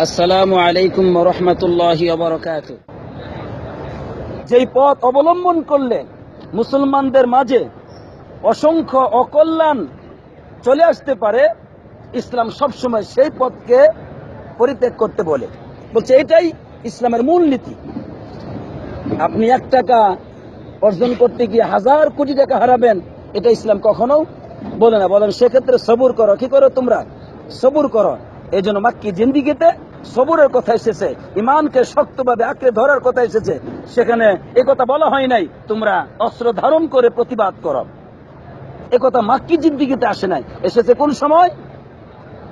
আসসালামু আলাইকুম ওয়া রাহমাতুল্লাহি ওয়া বারাকাতুহু। যেই পথ অবলম্বন করলে মুসলমানদের মাঝে অসংখ্য অকল্যাণ চলে আসতে পারে, ইসলাম সবসময় সেই পথকে পরিত্যাগ করতে বলছে এটাই ইসলামের মূলনীতি। আপনি 1 টাকা অর্জন করতে গিয়ে 1000 কোটি টাকা হারাবেন, এটা ইসলাম কখনো বলে না। বলেন সেক্ষেত্রে সবুর করো। কি করো তোমরা? সবুর করো। এই জন্য মাক্কি জিন্দিগিতে সবুরের কথা এসেছে, ইমানকে শক্তভাবে আঁকড়ে ধরার কথা এসেছে। সেখানে একথা বলা হয় নাই তোমরা অস্ত্র ধারণ করে প্রতিবাদ করো, একথা মাক্কি জিন্দিগিতে আসে নাই। এসেছে কোন সময়?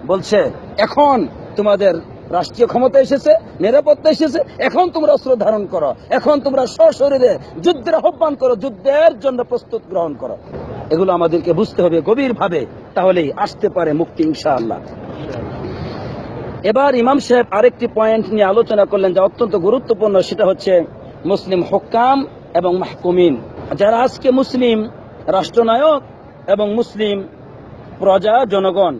বলছে এখন তোমাদের রাষ্ট্রীয় ক্ষমতা এসেছে, নিরাপত্তা এসেছে, এখন তোমরা অস্ত্র ধারণ করো, এখন তোমরা সশরীরে যুদ্ধের আহ্বান করো, যুদ্ধের জন্য প্রস্তুত গ্রহণ করো। এগুলো আমাদেরকে বুঝতে হবে গভীর ভাবে, তাহলেই আসতে পারে মুক্তি ইনশাআল্লাহ। এবার ইমাম সাহেব আরেকটি পয়েন্ট নিয়ে আলোচনা করলেন যা অত্যন্ত গুরুত্বপূর্ণ, সেটা হচ্ছে মুসলিম হুক্কাম এবং মাহকুমিন। যারা আজকে মুসলিম রাষ্ট্রনায়ক এবং মুসলিম প্রজা জনগণ,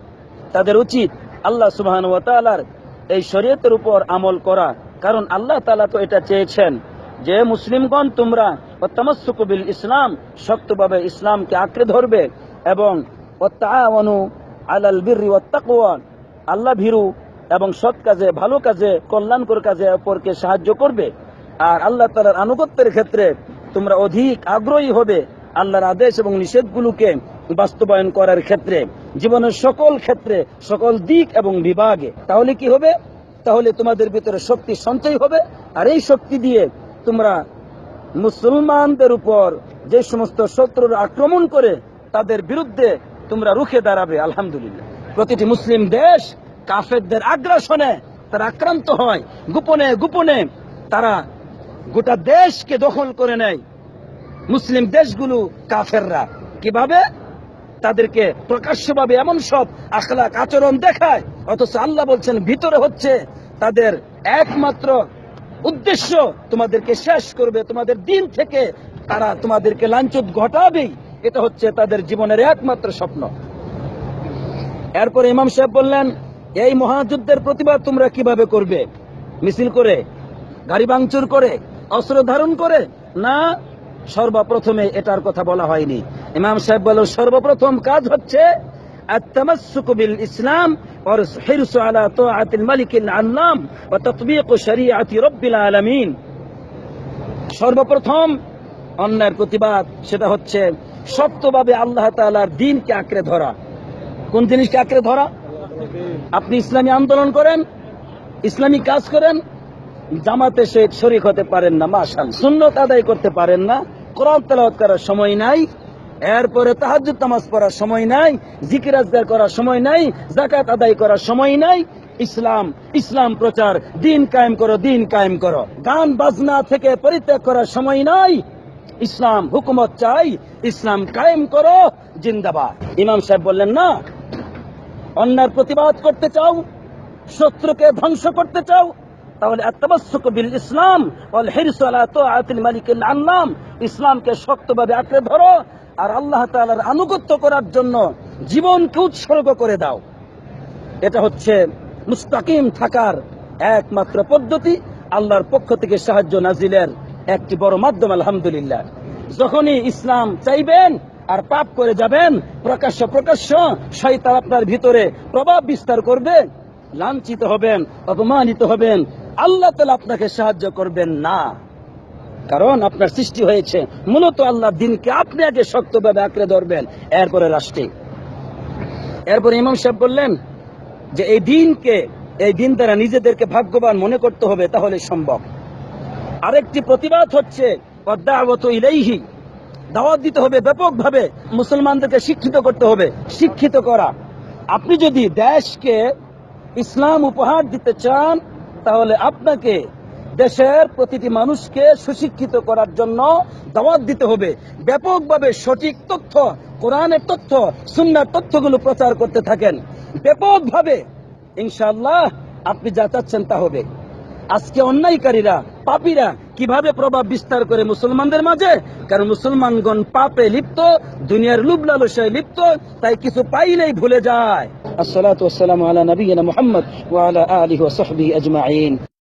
তাদের উচিত আল্লাহ সুবহানাহু ওয়া তাআলার এই শরীয়তের উপর আমল করা। কারণ আল্লাহ তাআলা তো এটা চেয়েছেন যে মুসলিমগণ তোমরা তামাসসুকু বিল ইসলাম, শক্তভাবে ইসলামকে আঁকড়ে ধরবে, এবং তাআওয়ানু আলাল বিররি ওয়াত তাকওয়া, আল্লাহ ভীরু এবং সৎ কাজে, ভালো কাজে, কল্যাণকর কাজে অপরকে সাহায্য করবে। আর আল্লাহ তাআলার আনুগত্যের ক্ষেত্রে তোমরা অধিক আগ্রহী হবে, আল্লাহর আদেশ এবং নিষেধগুলোকে বাস্তবায়ন করার ক্ষেত্রে, জীবনের সকল ক্ষেত্রে, সকল দিক এবং বিভাগে। তাহলে কি হবে? তাহলে তোমাদের ভিতরে শক্তি সঞ্চয় হবে, আর এই শক্তি দিয়ে তোমরা মুসলমানদের উপর যে সমস্ত শত্রুরা আক্রমণ করে তাদের বিরুদ্ধে তোমরা রুখে দাঁড়াবে। আলহামদুলিল্লাহ, প্রতিটি মুসলিম দেশ কাফেরদের আগ্রাসনে তারা আক্রান্ত হয়, গোপনে গোপনে তারা গোটা দেশকে দখল করে নেয়। মুসলিম দেশগুলো কাফেররা কিভাবে তাদেরকে প্রকাশ্যভাবে এমন সব আখলাক আচরণ দেখায়, অথচ আল্লাহ বলছেন ভিতরে হচ্ছে তাদের একমাত্র উদ্দেশ্য তোমাদেরকে শেষ করবে, তোমাদের দিন থেকে তারা তোমাদেরকে লাঞ্ছিত ঘটাবেই। এটা হচ্ছে তাদের জীবনের একমাত্র স্বপ্ন। এরপর ইমাম সাহেব বললেন, এই মহাযুদ্ধের প্রতিবাদ তোমরা কিভাবে করবে? মিছিল করে, গাড়ি ভাঙচুর করে, অস্ত্র ধারণ করে? না, সর্বপ্রথমে এটার কথা বলা হয়নি। ইমাম সাহেব বলেন সর্বপ্রথম কাজ হচ্ছে আত-তামাসসুকু বিল ইসলাম ওয়া হিরসু আলা তাআতিল মালিকিল আল্লাম ওয়া তাতবীকু শরীআতি রাব্বিল আলামিন। সর্বপ্রথম অন্যায়ের প্রতিবাদ, সেটা হচ্ছে শক্তভাবে আল্লাহ তাআলার দ্বীনকে আঁকড়ে ধরা। কোন জিনিসকে আঁকড়ে ধরা? আপনি ইসলামী আন্দোলন করেন, ইসলামী কাজ করেন, জামাতে শরীক হতে পারেন না, মাশাআল্লাহ, সুন্নাত আদায় করতে পারেন না, কোরআন তেলাওয়াত করার সময় নাই, এরপরে তাহাজ্জুদ নামাজ পড়ার সময় নাই, জিকির আজকার করার সময় নাই, যাকাত আদায় করার সময় নাই। ইসলাম প্রচার, দিন কায়েম করো, দিন কায়েম করো। গান বাজনা থেকে পরিত্যাগ করার সময় নাই। ইসলাম হুকুমত চাই, ইসলাম কায়েম করো, জিন্দাবাদ। ইমাম সাহেব বললেন না, অন্যায়ের প্রতিবাদ করতে চাও, শত্রুকে ধ্বংস করতে চাও, তাহলে আত-তামাসসুকু বিল ইসলাম ওয়াল হিরসু আলা তাআতিল মালিকিল আল্লাম, ইসলামকে শক্তভাবে আঁকড়ে ধরো আর আল্লাহ তাআলার আনুগত্য করার জন্য জীবনকে উৎসর্গ করে দাও। এটা হচ্ছে মুস্তাকিম থাকার একমাত্র পদ্ধতি, আল্লাহর পক্ষ থেকে সাহায্য নাজিলের একটি বড় মাধ্যম। আলহামদুলিল্লাহ, যখনই ইসলাম চাইবেন আর পাপ করে যাবেন, প্রকাশ্য শয়তান আপনার ভিতরে প্রভাব বিস্তার করবে, লাঞ্ছিত হবেন, অপমানিত হবেন, আল্লাহ তাআলা আপনাকে সাহায্য করবেন না। কারণ আপনার সৃষ্টি হয়েছে মূলত আল্লাহর দ্বীনকে আপনি আগে শক্তভাবে আঁকড়ে ধরবেন, এরপরে রাষ্ট্রে। এরপরে ইমাম সাহেব বললেন যে এই দিন দ্বারা নিজেদেরকে ভাগ্যবান মনে করতে হবে, তাহলে সম্ভব। আরেকটি প্রতিবাদ হচ্ছে দাওয়াতু ইলাইহি, দাওয়াত দিতে হবে ব্যাপকভাবে, মুসলমানদেরকে শিক্ষিত করতে হবে। শিক্ষিত করা, আপনি যদি দেশকে ইসলাম উপহার দিতে চান, তাহলে আপনাকে দেশের প্রতিটি মানুষকে সুশিক্ষিত করার জন্য দাওয়াত দিতে হবে। ব্যাপকভাবে সঠিক তথ্য, কোরআনের তথ্য, সুন্নাহর তথ্যগুলো প্রচার করতে থাকেন ব্যাপকভাবে, ইনশাআল্লাহ আপনি যা চাচ্ছেন তা হবে। আজকে অন্যায়কারীরা, পাপীরা কিভাবে প্রভাব বিস্তার করে মুসলমানদের মাঝে? কারণ মুসলমানগণ পাপে লিপ্ত, দুনিয়ার লুভ লালসায় লিপ্ত, তাই কিছু পাইলেই ভুলে যায়। আসসালাতু ওয়াসসালামু আলা নবিয়িনা মুহাম্মদ ওয়া আলা আলিহি ওয়া সাহবিহি আজমাইন।